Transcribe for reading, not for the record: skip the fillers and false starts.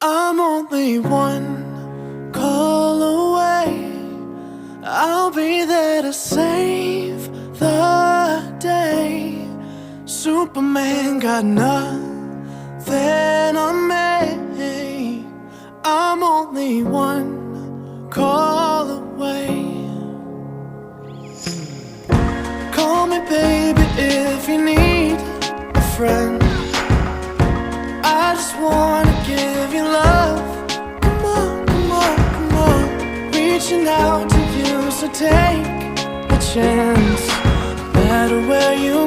I'm only one call away. I'll be there to save the day. Superman got nothing on me. I'm only one call away. Call me baby if you need a friend. I just wanna give you love. Come on, come on, come on. Reaching out to you, so take a chance. No matter where you